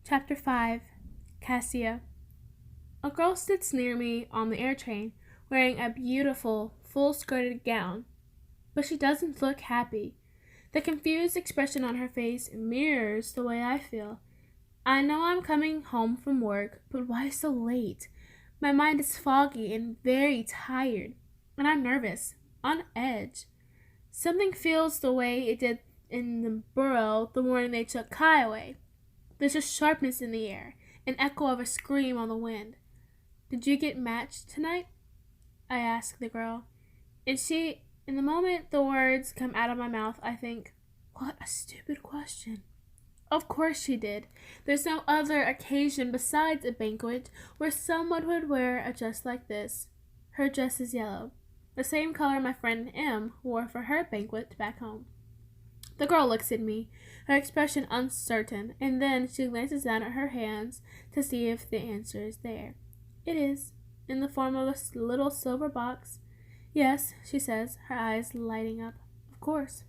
Chapter 5. Cassia. A girl sits near me on the air train, wearing a beautiful, full-skirted gown, but she doesn't look happy. The confused expression on her face mirrors the way I feel. I know I'm coming home from work, but why so late? My mind is foggy and very tired, and I'm nervous, on edge. Something feels the way it did in the burrow the morning they took Kai away. There's a sharpness in the air, an echo of a scream on the wind. Did you get matched tonight? I ask the girl. And in the moment the words come out of my mouth, I think, what a stupid question. Of course she did. There's no other occasion besides a banquet where someone would wear a dress like this. Her dress is yellow, the same color my friend M wore for her banquet back home. The girl looks at me, her expression uncertain, and then she glances down at her hands to see if the answer is there. It is, in the form of a little silver box. Yes, she says, her eyes lighting up. Of course.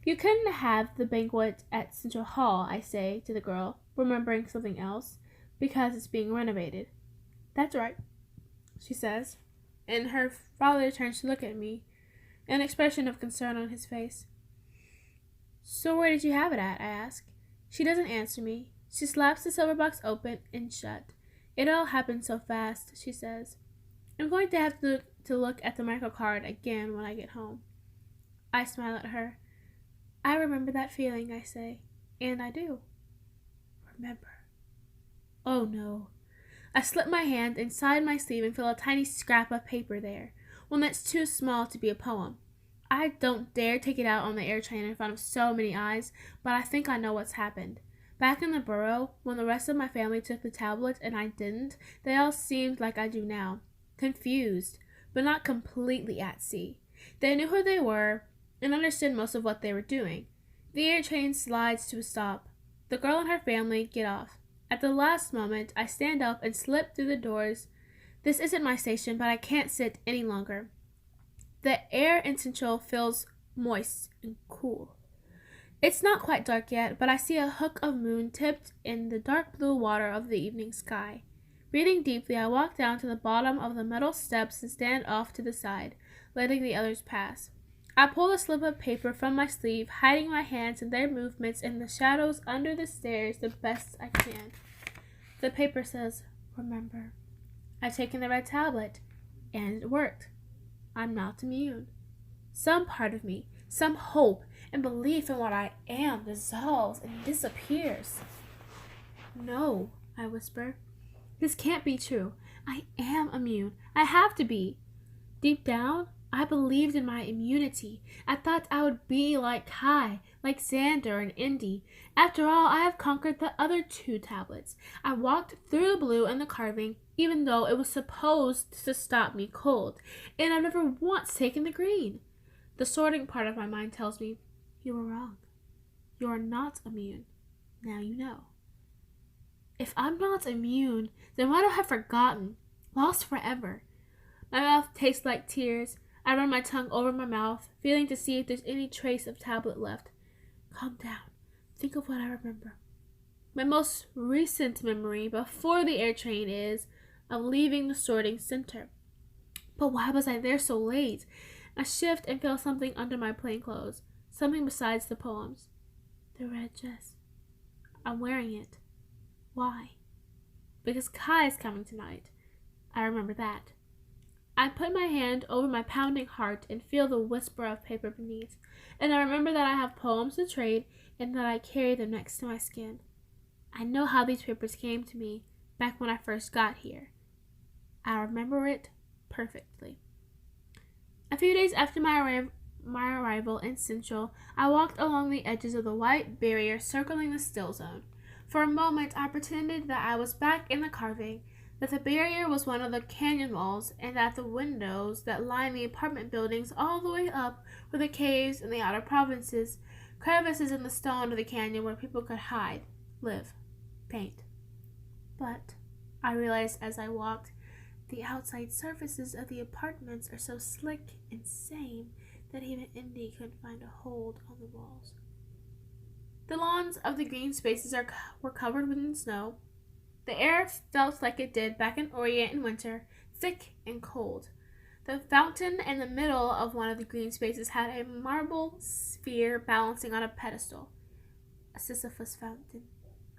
You couldn't have the banquet at Central Hall, I say to the girl, remembering something else, because it's being renovated. That's right, she says, and her father turns to look at me, an expression of concern on his face. So where did you have it at? I ask. She doesn't answer me. She slaps the silver box open and shut. It all happened so fast, she says. I'm going to have to look at the microcard again when I get home. I smile at her. I remember that feeling, I say. And I do. Remember. Oh no. I slip my hand inside my sleeve and feel a tiny scrap of paper there, one that's too small to be a poem. I don't dare take it out on the air train in front of so many eyes, but I think I know what's happened. Back in the burrow, when the rest of my family took the tablet and I didn't, they all seemed like I do now. Confused, but not completely at sea. They knew who they were and understood most of what they were doing. The air train slides to a stop. The girl and her family get off. At the last moment, I stand up and slip through the doors. This isn't my station, but I can't sit any longer. The air in Central feels moist and cool. It's not quite dark yet, but I see a hook of moon tipped in the dark blue water of the evening sky. Breathing deeply, I walk down to the bottom of the metal steps and stand off to the side, letting the others pass. I pull a slip of paper from my sleeve, hiding my hands and their movements in the shadows under the stairs the best I can. The paper says, remember. I've taken the red tablet, and it worked. I'm not immune. Some part of me, some hope and belief in what I am dissolves and disappears. No, I whisper. This can't be true. I am immune. I have to be. Deep down, I believed in my immunity. I thought I would be like Kai, like Xander and Indy. After all, I have conquered the other 2 tablets. I walked through the blue and the carving, even though it was supposed to stop me cold, and I've never once taken the green. The sorting part of my mind tells me, you were wrong. You are not immune. Now you know. If I'm not immune, then why do I have forgotten? Lost forever. My mouth tastes like tears. I run my tongue over my mouth, feeling to see if there's any trace of tablet left. Calm down. Think of what I remember. My most recent memory before the air train is of leaving the sorting center. But why was I there so late? I shift and feel something under my plain clothes, something besides the poems. The red dress. I'm wearing it. Why? Because Kai is coming tonight. I remember that. I put my hand over my pounding heart and feel the whisper of paper beneath, and I remember that I have poems to trade and that I carry them next to my skin. I know how these papers came to me back when I first got here. I remember it perfectly. A few days after my arrival in Central, I walked along the edges of the white barrier circling the still zone. For a moment, I pretended that I was back in the carving, that the barrier was one of the canyon walls, and that the windows that line the apartment buildings all the way up were the caves in the outer provinces, crevices in the stone of the canyon where people could hide, live, paint. But, I realized as I walked, the outside surfaces of the apartments are so slick and same that even Indy couldn't find a hold on the walls. The lawns of the green spaces were covered in snow. The air felt like it did back in Orient in winter, thick and cold. The fountain in the middle of one of the green spaces had a marble sphere balancing on a pedestal. A Sisyphus fountain,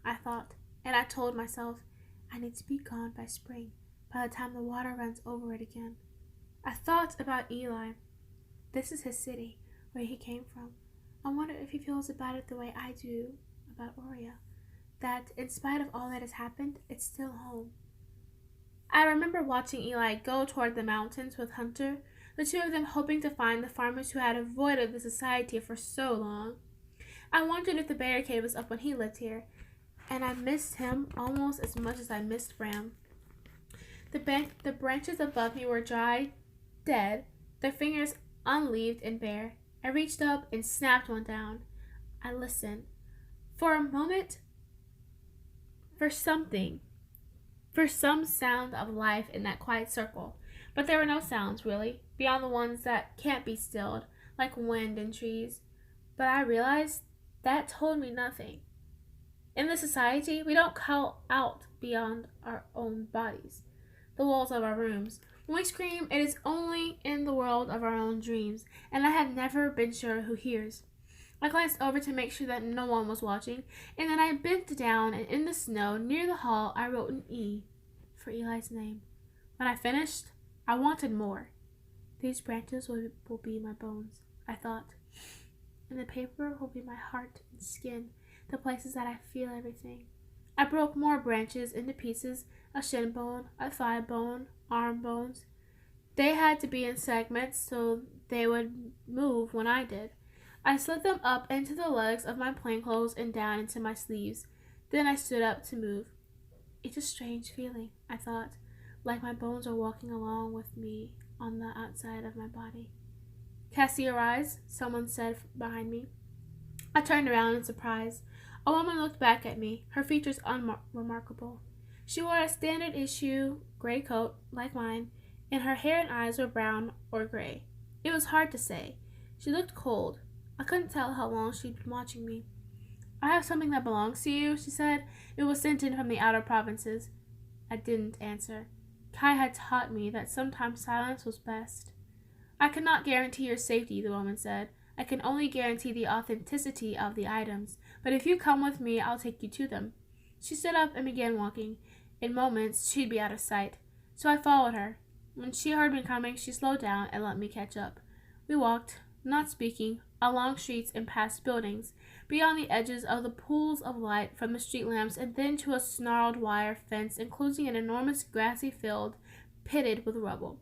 I thought, and I told myself, I need to be gone by spring, by the time the water runs over it again. I thought about Eli. This is his city, where he came from. I wonder if he feels about it the way I do about Oria, that in spite of all that has happened, it's still home. I remember watching Eli go toward the mountains with Hunter, the two of them hoping to find the farmers who had avoided the society for so long. I wondered if the barricade was up when he lived here, and I missed him almost as much as I missed Bram. The branches above me were dry, dead, their fingers unleaved and bare. I reached up and snapped one down. I listened. For a moment, for some sound of life in that quiet circle. But there were no sounds, really, beyond the ones that can't be stilled, like wind and trees. But I realized that told me nothing. In this society, we don't call out beyond our own bodies, the walls of our rooms. When we scream, it is only in the world of our own dreams, and I have never been sure who hears. I glanced over to make sure that no one was watching, and then I bent down, and in the snow near the hall I wrote an E for Eli's name. When I finished, I wanted more. These branches will be my bones, I thought, and the paper will be my heart and skin, the places that I feel everything. I broke more branches into pieces, a shin bone, a thigh bone, arm bones. They had to be in segments so they would move when I did. I slid them up into the legs of my plainclothes and down into my sleeves. Then I stood up to move. It's a strange feeling, I thought, like my bones are walking along with me on the outside of my body. Cassie, arise, someone said behind me. I turned around in surprise. A woman looked back at me, her features unremarkable. She wore a standard issue gray coat, like mine, and her hair and eyes were brown or gray. It was hard to say. She looked cold. I couldn't tell how long she'd been watching me. I have something that belongs to you, she said. It was sent in from the outer provinces. I didn't answer. Kai had taught me that sometimes silence was best. I cannot guarantee your safety, the woman said. I can only guarantee the authenticity of the items, but if you come with me, I'll take you to them. She stood up and began walking. In moments, she'd be out of sight, so I followed her. When she heard me coming, she slowed down and let me catch up. We walked, not speaking, along streets and past buildings, beyond the edges of the pools of light from the street lamps, and then to a snarled wire fence enclosing an enormous grassy field pitted with rubble.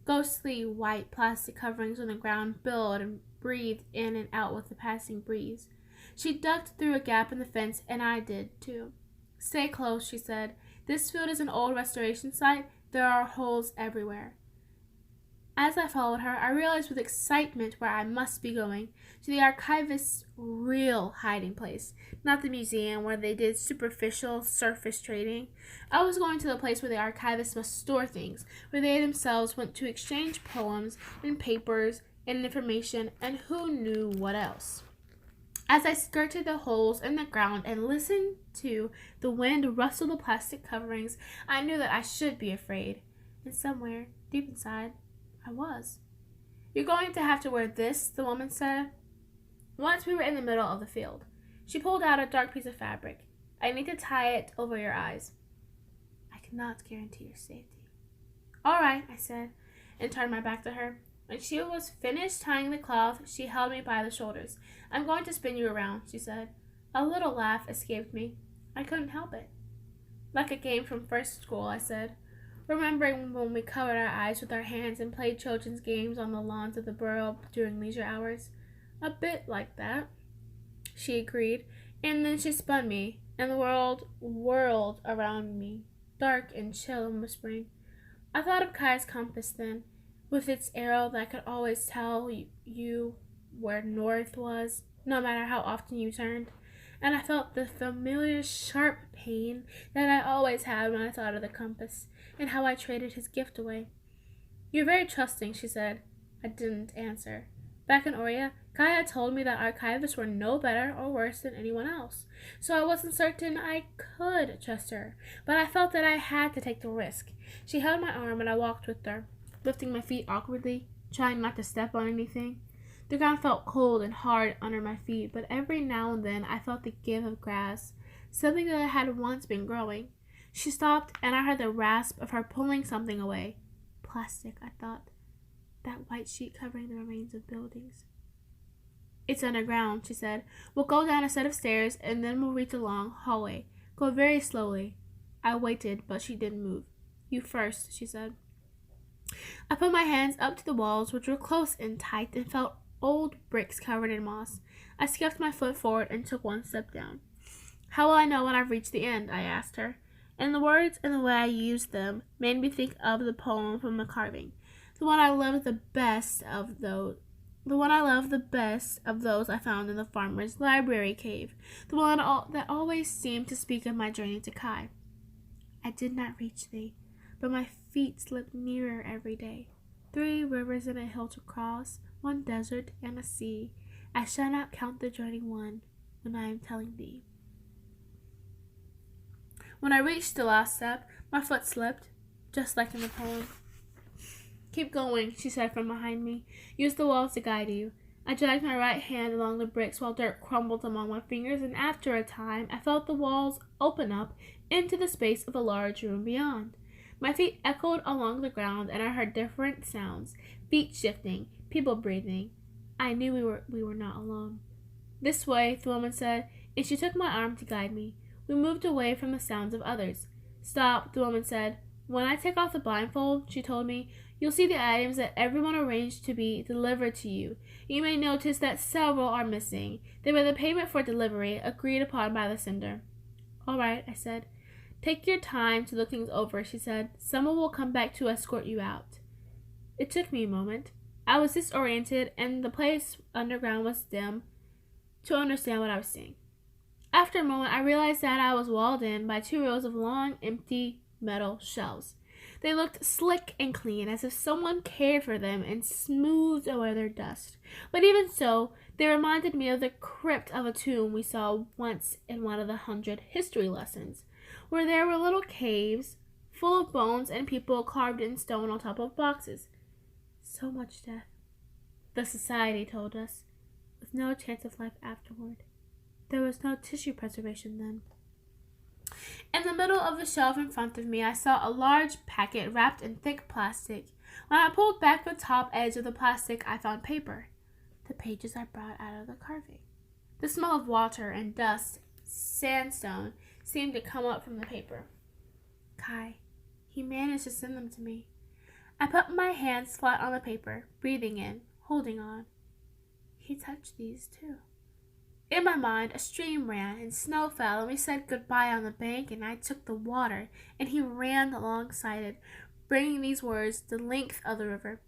Ghostly white plastic coverings on the ground billowed and breathed in and out with the passing breeze. She ducked through a gap in the fence, and I did too. Stay close, she said. This field is an old restoration site. There are holes everywhere. As I followed her, I realized with excitement where I must be going, to the archivist's real hiding place, not the museum where they did superficial surface trading. I was going to the place where the archivists must store things, where they themselves went to exchange poems and papers and information and who knew what else. As I skirted the holes in the ground and listened to the wind rustle the plastic coverings, I knew that I should be afraid. And somewhere, deep inside, I was. You're going to have to wear this, the woman said. Once we were in the middle of the field. She pulled out a dark piece of fabric. I need to tie it over your eyes. I cannot guarantee your safety. All right, I said, and turned my back to her. When she was finished tying the cloth, she held me by the shoulders. I'm going to spin you around, she said. A little laugh escaped me. I couldn't help it. Like a game from first school, I said, remembering when we covered our eyes with our hands and played children's games on the lawns of the borough during leisure hours. A bit like that, she agreed, and then she spun me, and the world whirled around me, dark and chill and whispering. I thought of Kai's compass then, with its arrow that could always tell you where north was, no matter how often you turned, and I felt the familiar sharp pain that I always had when I thought of the compass, and how I traded his gift away. You're very trusting, she said. I didn't answer. Back in Oria, Kai had told me that archivists were no better or worse than anyone else, so I wasn't certain I could trust her, but I felt that I had to take the risk. She held my arm and I walked with her, lifting my feet awkwardly, trying not to step on anything. The ground felt cold and hard under my feet, but every now and then I felt the give of grass, something that had once been growing. She stopped, and I heard the rasp of her pulling something away. Plastic, I thought. That white sheet covering the remains of buildings. It's underground, she said. We'll go down a set of stairs, and then we'll reach a long hallway. Go very slowly. I waited, but she didn't move. You first, she said. I put my hands up to the walls, which were close and tight, and felt old bricks covered in moss. I scuffed my foot forward and took one step down. How will I know when I've reached the end? I asked her. And the words and the way I used them made me think of the poem from the carving. The one I loved the best of those I found in the farmer's library cave. The one that always seemed to speak of my journey to Kai. I did not reach thee, but my feet slipped nearer every day. 3 rivers and a hill to cross, 1 desert and a sea. I shall not count the journey one when I am telling thee. When I reached the last step, my foot slipped, just like in the poem. Keep going, she said from behind me. Use the walls to guide you. I dragged my right hand along the bricks while dirt crumbled among my fingers, and after a time I felt the walls open up into the space of a large room beyond. My feet echoed along the ground, and I heard different sounds, feet shifting, people breathing. I knew we were not alone. This way, the woman said, and she took my arm to guide me. We moved away from the sounds of others. Stop, the woman said. When I take off the blindfold, she told me, you'll see the items that everyone arranged to be delivered to you. You may notice that several are missing. They were the payment for delivery agreed upon by the sender. All right, I said. Take your time to look things over, she said. Someone will come back to escort you out. It took me a moment. I was disoriented, and the place underground was dim to understand what I was seeing. After a moment, I realized that I was walled in by 2 rows of long, empty metal shelves. They looked slick and clean, as if someone cared for them and smoothed away their dust. But even so, they reminded me of the crypt of a tomb we saw once in one of the 100 history lessons, where there were little caves full of bones and people carved in stone on top of boxes. So much death, the society told us, with no chance of life afterward. There was no tissue preservation then. In the middle of the shelf in front of me, I saw a large packet wrapped in thick plastic. When I pulled back the top edge of the plastic, I found paper. The pages I brought out of the carving. The smell of water and dust, sandstone, seemed to come up from the paper. Kai, he managed to send them to me. I put my hands flat on the paper, breathing in, holding on. He touched these too. In my mind, a stream ran, and snow fell, and we said goodbye on the bank, and I took the water, and he ran alongside it, bringing these words the length of the river.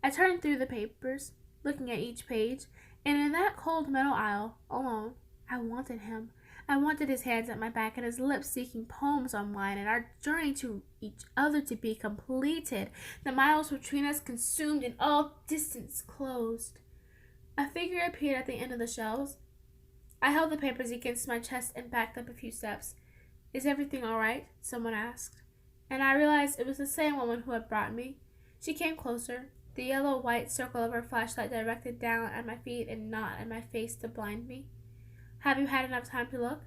I turned through the papers, looking at each page, and in that cold metal aisle, alone, I wanted him. I wanted his hands at my back and his lips seeking poems on mine, and our journey to each other to be completed, the miles between us consumed, and all distance closed. A figure appeared at the end of the shelves. I held the papers against my chest and backed up a few steps. Is everything all right? Someone asked. And I realized it was the same woman who had brought me. She came closer, the yellow-white circle of her flashlight directed down at my feet and not at my face to blind me. Have you had enough time to look?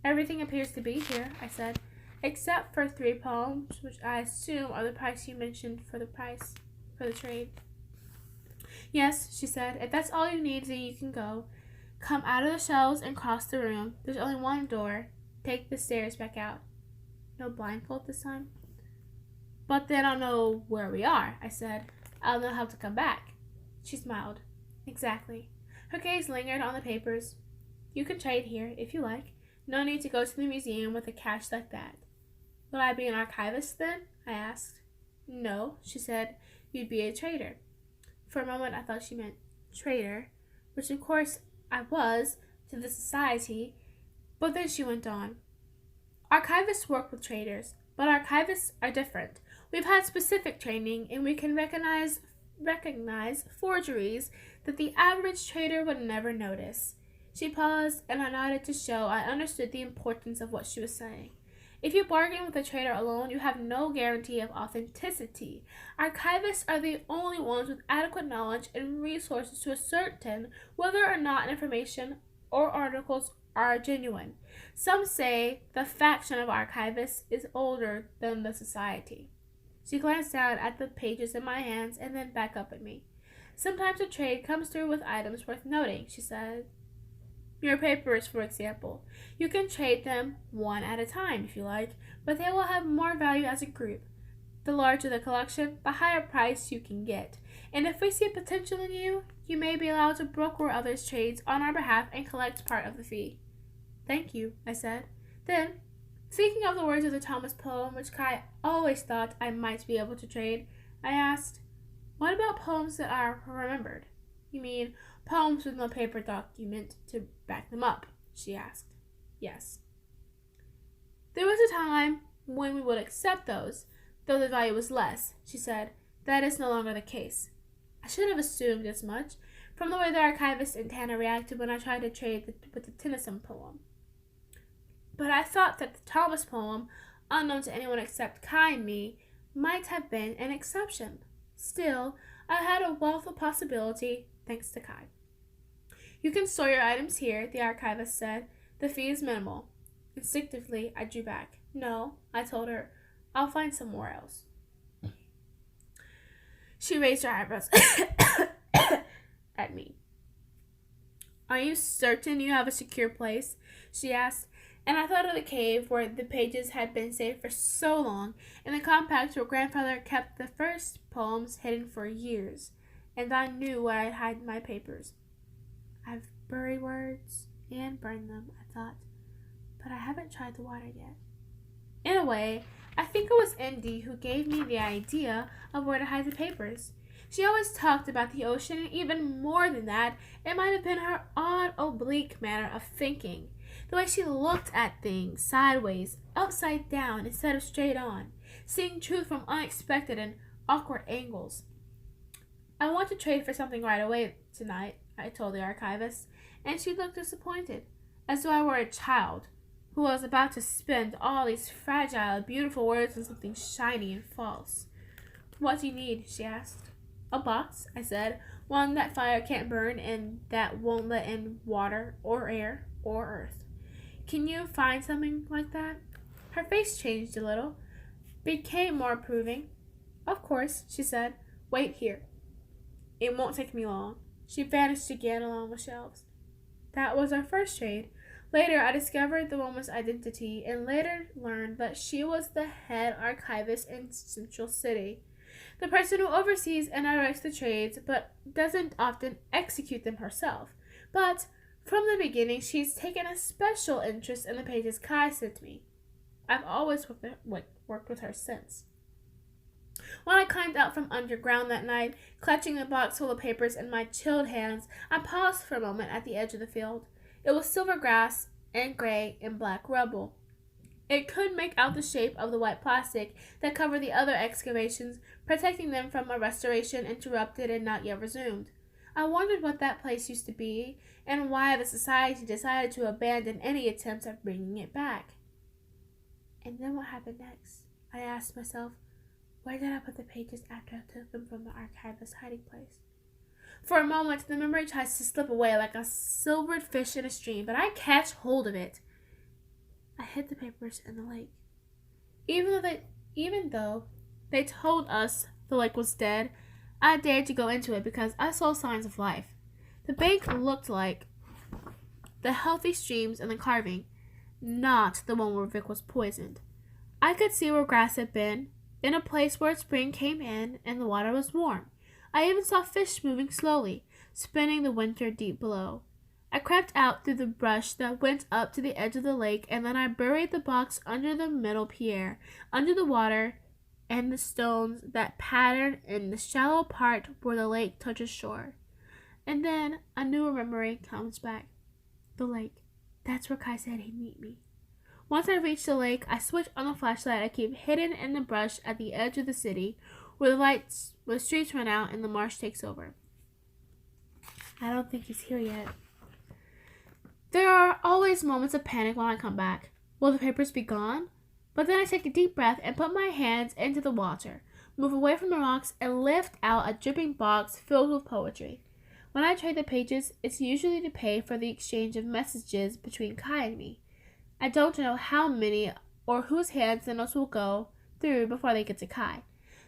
Everything appears to be here, I said, except for 3 poems, which I assume are the price you mentioned for the trade. Yes, she said, if that's all you need, then you can go. Come out of the shelves and cross the room. There's only one door. Take the stairs back out. No blindfold this time? But then I'll know where we are, I said. I'll know how to come back. She smiled. Exactly. Her gaze lingered on the papers. You can trade here, if you like. No need to go to the museum with a cache like that. Will I be an archivist then? I asked. No, she said. You'd be a trader. For a moment I thought she meant traitor, which of course I was to the society, but then she went on. Archivists work with traders, but archivists are different. We've had specific training, and we can recognize forgeries that the average trader would never notice. She paused, and I nodded to show I understood the importance of what she was saying. If you bargain with a trader alone, you have no guarantee of authenticity. Archivists are the only ones with adequate knowledge and resources to ascertain whether or not information or articles are genuine. Some say the faction of archivists is older than the society. She glanced down at the pages in my hands and then back up at me. Sometimes a trade comes through with items worth noting, she said. Your papers, for example. You can trade them one at a time if you like, but they will have more value as a group. The larger the collection, the higher price you can get. And if we see potential in you, you may be allowed to broker others' trades on our behalf and collect part of the fee. Thank you, I said. Then, thinking of the words of the Thomas poem, which Kai always thought I might be able to trade, I asked, what about poems that are remembered? You mean poems with no paper document to back them up? She asked. Yes. There was a time when we would accept those, though the value was less, she said. That is no longer the case. I should have assumed as much from the way the archivist and Tana reacted when I tried to trade with the Tennyson poem. But I thought that the Thomas poem, unknown to anyone except Kai and me, might have been an exception. Still, I had a wealth of possibility, thanks to Kai. You can store your items here, the archivist said. The fee is minimal. Instinctively, I drew back. No, I told her. I'll find somewhere else. She raised her eyebrows at me. Are you certain you have a secure place? She asked, and I thought of the cave where the pages had been saved for so long, and the compact where grandfather kept the first poems hidden for years, and I knew where I'd hide my papers. I've buried words and burned them, I thought, but I haven't tried the water yet. In a way, I think it was Indy who gave me the idea of where to hide the papers. She always talked about the ocean, and even more than that, it might have been her odd, oblique manner of thinking. The way she looked at things sideways, upside down, instead of straight on, seeing truth from unexpected and awkward angles. I want to trade for something right away tonight, I told the archivist, and she looked disappointed, as though I were a child who was about to spend all these fragile, beautiful words on something shiny and false. What do you need? She asked. A box, I said, one that fire can't burn and that won't let in water or air or earth. Can you find something like that? Her face changed a little, became more approving. Of course, she said. Wait here. It won't take me long. She vanished again along the shelves. That was our first trade. Later, I discovered the woman's identity and later learned that she was the head archivist in Central City, the person who oversees and directs the trades but doesn't often execute them herself. But from the beginning, she's taken a special interest in the pages Kai sent me. I've always worked with her since. When I climbed out from underground that night, clutching the box full of papers in my chilled hands, I paused for a moment at the edge of the field. It was silver grass and gray and black rubble. It could make out the shape of the white plastic that covered the other excavations, protecting them from a restoration interrupted and not yet resumed. I wondered what that place used to be and why the society decided to abandon any attempts at bringing it back. And then what happened next? I asked myself. Where did I put the pages after I took them from the archivist's hiding place? For a moment, the memory tries to slip away like a silvered fish in a stream, but I catch hold of it. I hid the papers in the lake. Even though they told us the lake was dead, I dared to go into it because I saw signs of life. The bank looked like the healthy streams in the carving, not the one where Vic was poisoned. I could see where grass had been, in a place where spring came in and the water was warm. I even saw fish moving slowly, spinning the winter deep below. I crept out through the brush that went up to the edge of the lake, and then I buried the box under the middle pier, under the water and the stones that patterned in the shallow part where the lake touches shore. And then a new memory comes back. The lake. That's where Kai said he'd meet me. Once I reached the lake, I switched on the flashlight I keep hidden in the brush at the edge of the city, where the streets run out and the marsh takes over. I don't think he's here yet. There are always moments of panic when I come back. Will the papers be gone? But then I take a deep breath and put my hands into the water, move away from the rocks, and lift out a dripping box filled with poetry. When I trade the pages, it's usually to pay for the exchange of messages between Kai and me. I don't know how many or whose hands the notes will go through before they get to Kai.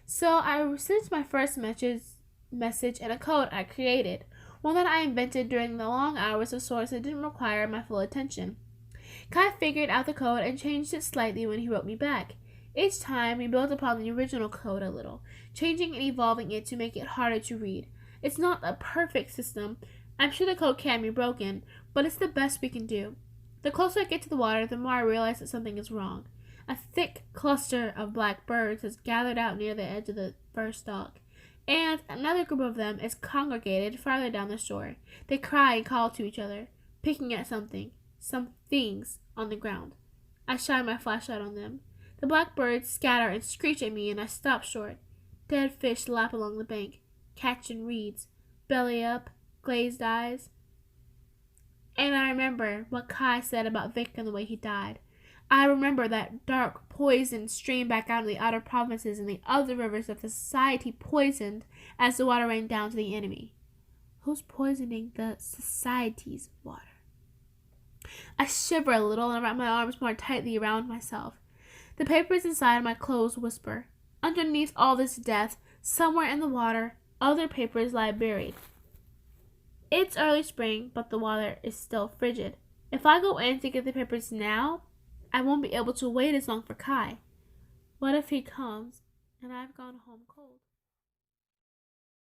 So I sent my first message in a code I created, one that I invented during the long hours of sorts that didn't require my full attention. Kai figured out the code and changed it slightly when he wrote me back. Each time, we built upon the original code a little, changing and evolving it to make it harder to read. It's not a perfect system. I'm sure the code can be broken, but it's the best we can do. The closer I get to the water, the more I realize that something is wrong. A thick cluster of black birds has gathered out near the edge of the first dock, and another group of them is congregated farther down the shore. They cry and call to each other, picking at some things on the ground. I shine my flashlight on them. The black birds scatter and screech at me, and I stop short. Dead fish lap along the bank, catching reeds, belly up, glazed eyes. And I remember what Kai said about Vic and the way he died. I remember that dark poison streamed back out of the outer provinces and the other rivers of the society poisoned as the water rained down to the enemy. Who's poisoning the society's water? I shiver a little and wrap my arms more tightly around myself. The papers inside my clothes whisper. Underneath all this death, somewhere in the water, other papers lie buried. It's early spring, but the water is still frigid. If I go in to get the papers now, I won't be able to wait as long for Kai. What if he comes and I've gone home cold?